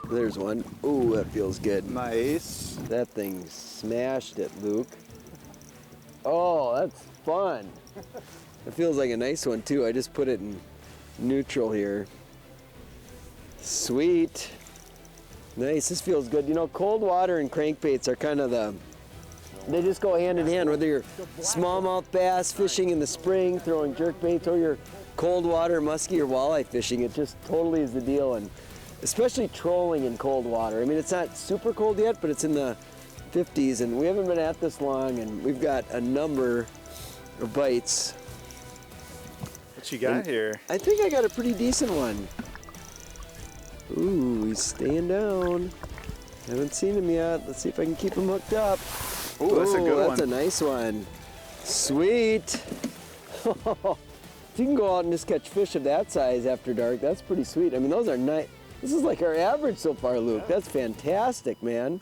There's one. Ooh, that feels good. Nice. That thing smashed it, Luke. Oh, that's fun. It feels like a nice one too. I just put it in neutral here. Sweet. Nice, this feels good. You know, cold water and crankbaits are kind of they just go hand in hand, whether you're smallmouth bass fishing in the spring, throwing jerk baits, or you're cold water, muskie, or walleye fishing. It just totally is the deal, and especially trolling in cold water. I mean, it's not super cold yet, but it's in the 50s, and we haven't been at this long, and we've got a number of bites. What you got here? I think I got a pretty decent one. Ooh, he's staying down. Haven't seen him yet. Let's see if I can keep him hooked up. Ooh, that's a good one. That's a nice one. Sweet. If you can go out and just catch fish of that size after dark, that's pretty sweet. I mean, those are nice. This is like our average so far, Luke. That's fantastic, man.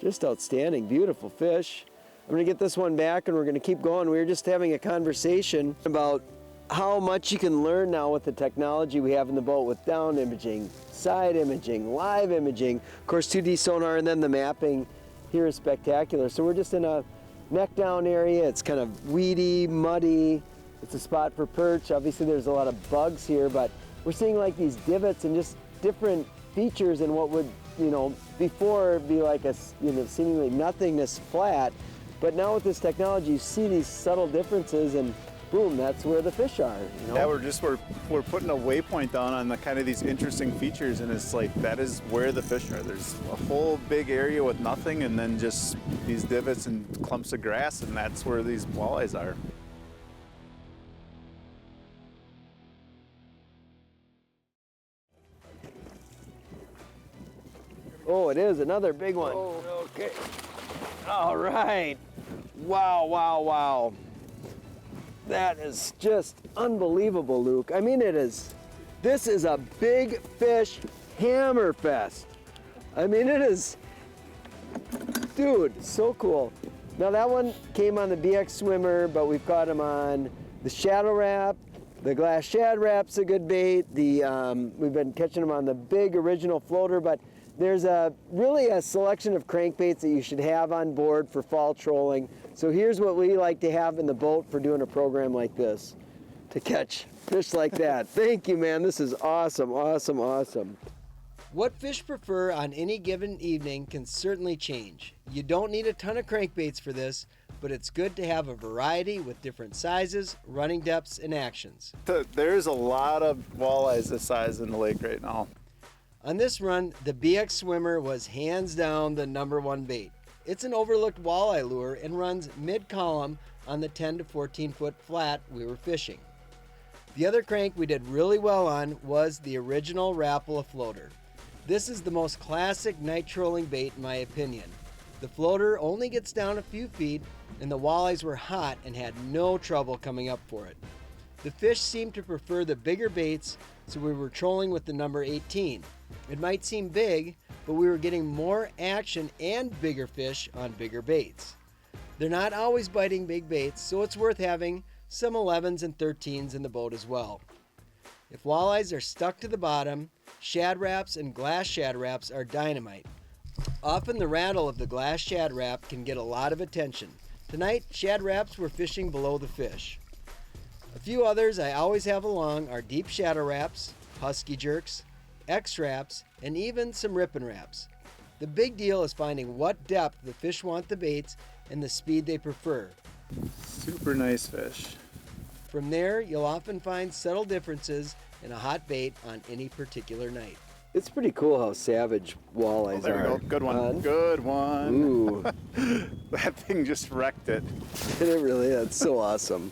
Just outstanding. Beautiful fish. I'm gonna get this one back and we're gonna keep going. We were just having a conversation about how much you can learn now with the technology we have in the boat with down imaging, side imaging, live imaging, of course 2D sonar, and then the mapping here is spectacular. So we're just in a neck down area. It's kind of weedy, muddy. It's a spot for perch. Obviously there's a lot of bugs here, but we're seeing like these divots and just different features in what would, you know, before be like a, you know, seemingly nothingness flat. But now with this technology, you see these subtle differences, and boom, that's where the fish are. You know? Yeah, we're putting a waypoint down on the kind of these interesting features, and it's like that is where the fish are. There's a whole big area with nothing, and then just these divots and clumps of grass, and that's where these walleyes are. Oh, it is another big one. Oh. Okay. All right. Wow, wow, wow. That is just unbelievable, Luke. I mean, it is. This is a big fish hammer fest. I mean, it is. Dude, so cool. Now that one came on the BX Swimmer, but we've caught him on the Shadow Wrap. The glass shad wrap's a good bait. We've been catching them on the big original floater, but there's really a selection of crankbaits that you should have on board for fall trolling. So here's what we like to have in the boat for doing a program like this, to catch fish like that. Thank you, man. This is awesome, awesome, awesome. What fish prefer on any given evening can certainly change. You don't need a ton of crankbaits for this, but it's good to have a variety with different sizes, running depths, and actions. There's a lot of walleyes this size in the lake right now. On this run, the BX Swimmer was hands down the #1 bait. It's an overlooked walleye lure and runs mid-column on the 10 to 14 foot flat we were fishing. The other crank we did really well on was the original Rapala floater. This is the most classic night trolling bait in my opinion. The floater only gets down a few feet, and the walleyes were hot and had no trouble coming up for it. The fish seemed to prefer the bigger baits, so we were trolling with the number 18. It might seem big, but we were getting more action and bigger fish on bigger baits. They're not always biting big baits, so it's worth having some 11s and 13s in the boat as well. If walleyes are stuck to the bottom, shad wraps and glass shad wraps are dynamite. Often the rattle of the glass shad wrap can get a lot of attention. Tonight, shad wraps were fishing below the fish. A few others I always have along are deep shadow wraps, husky jerks, X wraps, and even some rippin' wraps. The big deal is finding what depth the fish want the baits and the speed they prefer. Super nice fish. From there, you'll often find subtle differences in a hot bait on any particular night. It's pretty cool how savage walleyes there are. we go. Good one. Good one. Ooh. That thing just wrecked it. It really is. It's so awesome.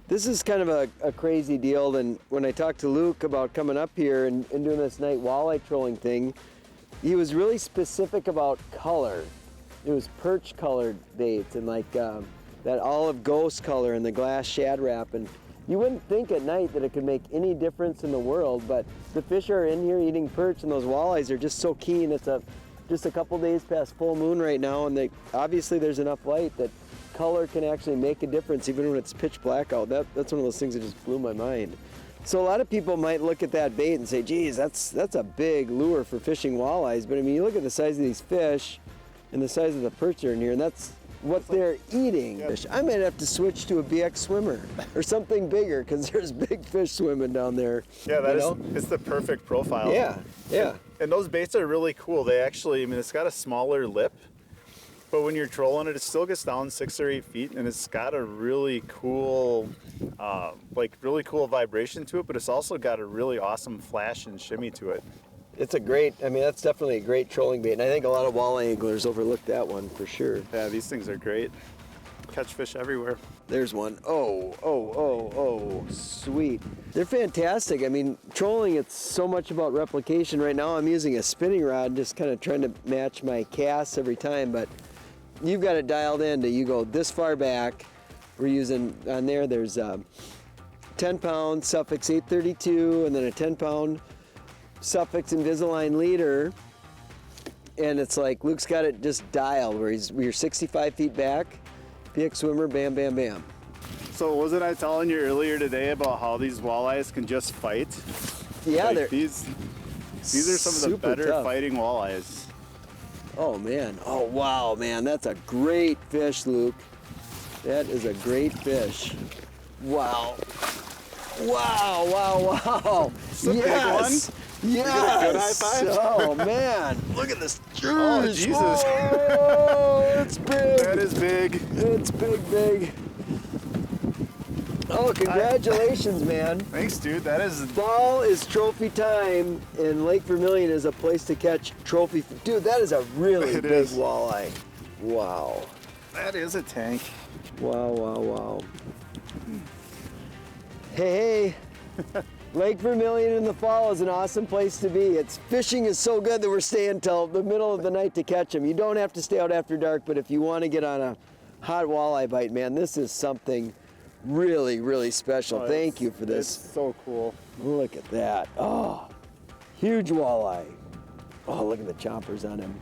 This is kind of a crazy deal, and when I talked to Luke about coming up here and doing this night walleye trolling thing, he was really specific about color. It was perch colored baits and like that olive ghost color and the glass shad wrap, and you wouldn't think at night that it could make any difference in the world, but the fish are in here eating perch and those walleyes are just so keen. It's just a couple days past full moon right now, and obviously there's enough light that color can actually make a difference even when it's pitch black out. That's one of those things that just blew my mind. So a lot of people might look at that bait and say, geez, that's a big lure for fishing walleyes. But I mean, you look at the size of these fish and the size of the perch that are in here, and that's what they're eating. Yep. I might have to switch to a BX Swimmer or something bigger because there's big fish swimming down there. Yeah, it's the perfect profile. Yeah, yeah. And those baits are really cool. They actually, I mean, it's got a smaller lip, but when you're trolling it, it still gets down 6 or 8 feet, and it's got a really cool, really cool vibration to it, but it's also got a really awesome flash and shimmy to it. It's a great, I mean, that's definitely a great trolling bait, and I think a lot of walleye anglers overlook that one for sure. Yeah, these things are great. Catch fish everywhere. There's one. Oh, sweet. They're fantastic. I mean, trolling, it's so much about replication. Right now I'm using a spinning rod, just kind of trying to match my casts every time, but you've got it dialed in to you go this far back. We're using, on there, there's 10 pound Suffix 832 and then a 10 pound Suffix Invisalign leader. And it's like Luke's got it just dialed where you're 65 feet back. BX Swimmer, bam, bam, bam. So wasn't I telling you earlier today about how these walleyes can just fight? Yeah, like these are some of the better tough fighting walleyes. Oh man, oh wow, man, that's a great fish, Luke. That is a great fish. Wow. Wow. It's a big one. Yes. Good high five? Oh man, look at this. Oh, Jesus. Oh, it's big. That is big. It's big. Oh, congratulations, man. Thanks, dude. That is... Fall is trophy time, and Lake Vermilion is a place to catch trophy. Dude, that is a really big walleye. Wow. That is a tank. Wow. Hey. Lake Vermilion in the fall is an awesome place to be. Fishing is so good that we're staying till the middle of the night to catch them. You don't have to stay out after dark, but if you want to get on a hot walleye bite, man, this is something really special. Oh, Thank you for this. It's so cool. Look at that. Oh, huge walleye. Oh, look at the chompers on him.